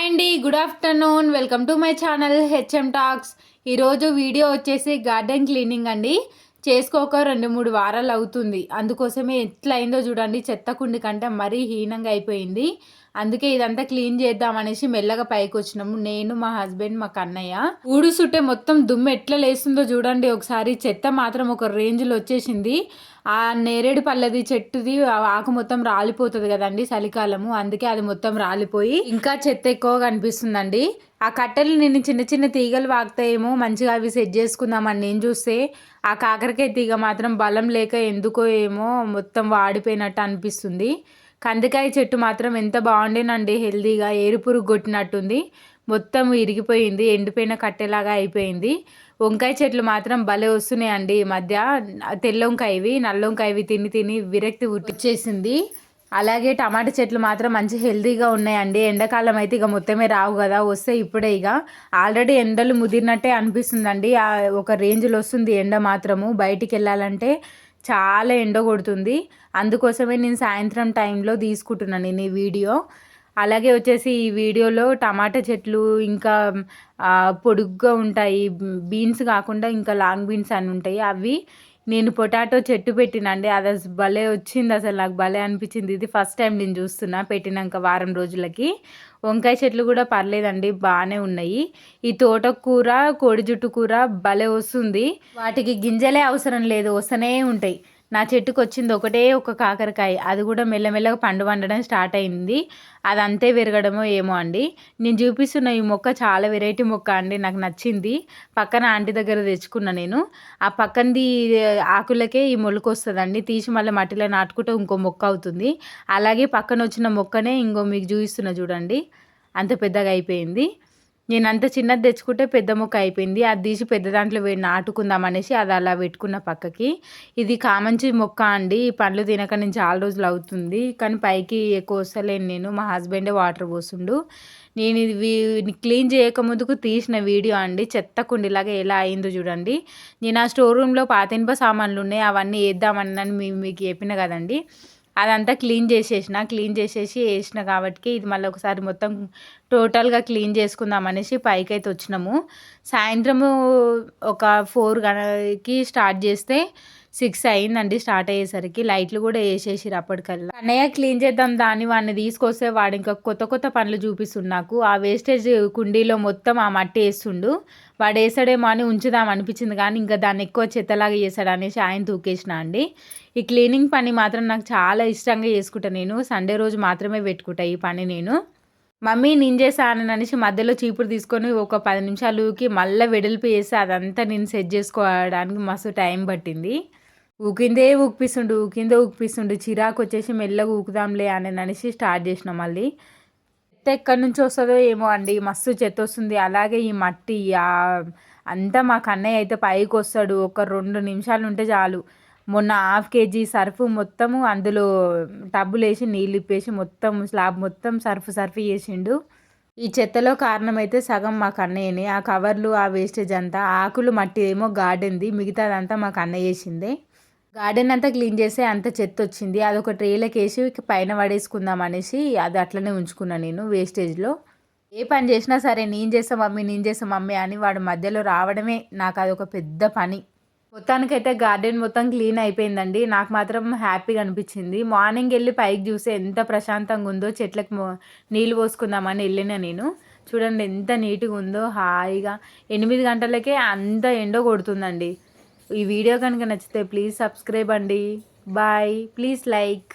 Hi అండి, good afternoon. Welcome to my channel HM talks. ఈరోజు video వచ్చేసి garden cleaning అండి. చేసుకోక 2-3 వారాలు అవుతుంది. అందుకోసమే ఎట్లా అయిందో చూడండి. చెత్త కుండి కంటే మరీ హీనంగా అయిపోయింది. అందుకే ఇదంతా క్లీన్ చేద్దాం అనేసి మెల్లగా పైకి వచ్చినాము. నేను, మా హస్బెండ్, మా కన్నయ్య. ఊడుసుంటే మొత్తం దుమ్ము ఎట్లా లేస్తుందో చూడండి ఒకసారి. చెత్త మాత్రం ఒక రేంజ్లో వచ్చేసింది. ఆ నేరేడు పళ్ళది చెట్టుది ఆకు మొత్తం రాలిపోతుంది కదండి చలికాలము. అందుకే అది మొత్తం రాలిపోయి ఇంకా చెత్త ఎక్కువ కనిపిస్తుందండి. ఆ కట్టెలు నేను చిన్న చిన్న తీగలు వాగుతాయేమో మంచిగా అవి సెట్ చేసుకుందామని నేను చూస్తే ఆ కాకరకాయ తీగ మాత్రం బలం లేక ఎందుకో ఏమో మొత్తం వాడిపోయినట్టు అనిపిస్తుంది. కందికాయ చెట్టు మాత్రం ఎంత బాగుండేనండి, హెల్దీగా. ఏరుపురుగు కొట్టినట్టుంది, మొత్తం ఇరిగిపోయింది, ఎండిపోయిన కట్టెలాగా అయిపోయింది. వంకాయ చెట్లు మాత్రం భలే వస్తున్నాయండి ఈ మధ్య. తెల్ల వంకాయవి నల్ల వంకాయవి తిని తిని విరక్తి వచ్చేసింది. అలాగే టమాటా చెట్లు మాత్రం మంచి హెల్తీగా ఉన్నాయండి. ఎండాకాలం అయితే ఇక మొత్తమే రావు కదా, వస్తే ఇప్పుడే ఇక ఆల్రెడీ ఎండలు ముదిరినట్టే అనిపిస్తుందండి. ఒక రేంజ్లో వస్తుంది ఎండ మాత్రము. బయటికి వెళ్ళాలంటే చాలా ఎండ కొడుతుంది. అందుకోసమే నేను సాయంత్రం టైంలో తీసుకుంటున్నాను నేను ఈ వీడియో. అలాగే వచ్చేసి ఈ వీడియోలో టమాటా చెట్లు ఇంకా పొడుగ్గా ఉంటాయి, బీన్స్ కాకుండా ఇంకా లాంగ్ బీన్స్ అని ఉంటాయి, అవి నేను పొటాటో చెట్టు పెట్టినండి. అది భలే వచ్చింది, అసలు నాకు భలే అనిపించింది. ఇది ఫస్ట్ టైం నేను చూస్తున్నా పెట్టినాక వారం రోజులకి. వంకాయ చెట్లు కూడా పర్లేదండి, బాగానే ఉన్నాయి. ఈ తోటకూర, కోడి జుట్టు కూర భలే వస్తుంది. వాటికి గింజలే అవసరం లేదు, వస్తూనే ఉంటాయి. నా చెట్టుకు వచ్చింది ఒకటే ఒక కాకరకాయ, అది కూడా మెల్లమెల్లగా పండు పండడం స్టార్ట్ అయింది. అది అంతే విరగడమో ఏమో అండి. నేను చూపిస్తున్న ఈ మొక్క చాలా వెరైటీ మొక్క అండి, నాకు నచ్చింది. పక్కన ఆంటీ దగ్గర తెచ్చుకున్నా నేను. ఆ పక్కనది ఆకులకే ఈ మొలక వస్తుందండి, తీసి మళ్ళీ మట్టిలో నాటుకుంటే ఇంకో మొక్క అవుతుంది. అలాగే పక్కన వచ్చిన మొక్కనే ఇంకో మీకు చూపిస్తున్నా చూడండి, అంత పెద్దగా అయిపోయింది. నేను అంత చిన్నది తెచ్చుకుంటే పెద్ద మొక్క అయిపోయింది. అది తీసి పెద్ద దాంట్లో నాటుకుందాం అనేసి అది అలా పెట్టుకున్న పక్కకి. ఇది కామంచి మొక్క అండి. ఈ పండ్లు తినక నేను చాలా రోజులు అవుతుంది, కానీ పైకి ఎక్కువ వస్తలేను నేను. మా హస్బెండే వాటర్ పోసిండు. నేను ఇది క్లీన్ చేయకముందుకు తీసిన వీడియో అండి. చెత్త కుండిలాగా ఎలా అయిందో చూడండి. నేను ఆ స్టోర్ రూమ్లో పాతింప సామాన్లు ఉన్నాయి, అవన్నీ వేద్దామని మీకు చెప్పిన కదండి. అదంతా క్లీన్ చేసేసి వేసిన కాబట్టి ఇది మళ్ళీ ఒకసారి మొత్తం టోటల్గా క్లీన్ చేసుకుందాం అనేసి పైకైతే వచ్చినాము. సాయంత్రము ఒక 4 స్టార్ట్ చేస్తే 6 అయిందండి స్టార్ట్ అయ్యేసరికి. లైట్లు కూడా వేసేసిరు అప్పటికల్లా. అన్నయ్య క్లీన్ చేద్దాం దాన్ని వాడిని తీసుకొస్తే వాడు ఇంకా కొత్త కొత్త పనులు చూపిస్తుండు నాకు. ఆ వేస్టేజ్ కుండీలో మొత్తం ఆ మట్టి వేస్తుండు. వాడు వేసాడేమో అని ఉంచుదాం అనిపించింది, కానీ ఇంకా దాన్ని ఎక్కువ చెత్తలాగా చేశాడు అనేసి ఆయన తూకేసిన అండి. ఈ క్లీనింగ్ పని మాత్రం నాకు చాలా ఇష్టంగా చేసుకుంటాను నేను. సండే రోజు మాత్రమే పెట్టుకుంటా ఈ పని నేను. మమ్మీ నేను చేశాను అనేసి మధ్యలో చీపురు తీసుకొని ఒక 10 నిమిషాలుకి మళ్ళీ వెడల్పు చేసి అదంతా నేను సెట్ చేసుకోవడానికి మస్తు టైం పట్టింది. ఊకిందే ఊకిపిస్తుండు చిరాకు వచ్చేసి మెల్లగా ఊకుదాంలే అని అనేసి స్టార్ట్ చేసినాం. మళ్ళీ చెత్త ఎక్కడి నుంచి వస్తుందో ఏమో అండి, మస్తు చెత్త వస్తుంది. అలాగే ఈ మట్టి అంతా మా కన్నయ్య అయితే పైకి వస్తాడు, ఒక 2 నిమిషాలు ఉంటే చాలు. మొన్న 1/2 kg సర్ఫ్ మొత్తము అందులో టబ్బులు వేసి నీళ్ళు ఇప్పేసి మొత్తం స్లాబ్ మొత్తం సర్ఫ్ చేసిండు. ఈ చెత్తలో కారణమైతే సగం మా కన్నయ్యనే. ఆ కవర్లు, ఆ వేస్టేజ్ అంతా, ఆకులు మట్టి ఏమో గార్డెన్ది, మిగతాదంతా మా కన్నయ్య వేసిందే. గార్డెన్ అంతా క్లీన్ చేస్తే అంత చెత్త వచ్చింది. అదొక ట్రేలోకి వేసి పైన పడేసుకుందాం అనేసి అది అట్లనే ఉంచుకున్నాను నేను వేస్టేజ్లో. ఏ పని చేసినా సరే నేను చేస్తా మమ్మీ అని వాడు మధ్యలో రావడమే నాకు అదొక పెద్ద పని. మొత్తానికైతే గార్డెన్ మొత్తం క్లీన్ అయిపోయిందండి. నాకు మాత్రం హ్యాపీగా అనిపించింది. మార్నింగ్ వెళ్ళి పైకి చూస్తే ఎంత ప్రశాంతంగా ఉందో, చెట్లకు నీళ్ళు పోసుకుందామని వెళ్ళిన నేను. చూడండి ఎంత నీట్గా ఉందో, హాయిగా. 8 గంటలకే అంత ఎండ కొడుతుందండి. ఈ వీడియో కనుక నచ్చితే ప్లీజ్ సబ్స్క్రైబ్ అండి. Bye, please like.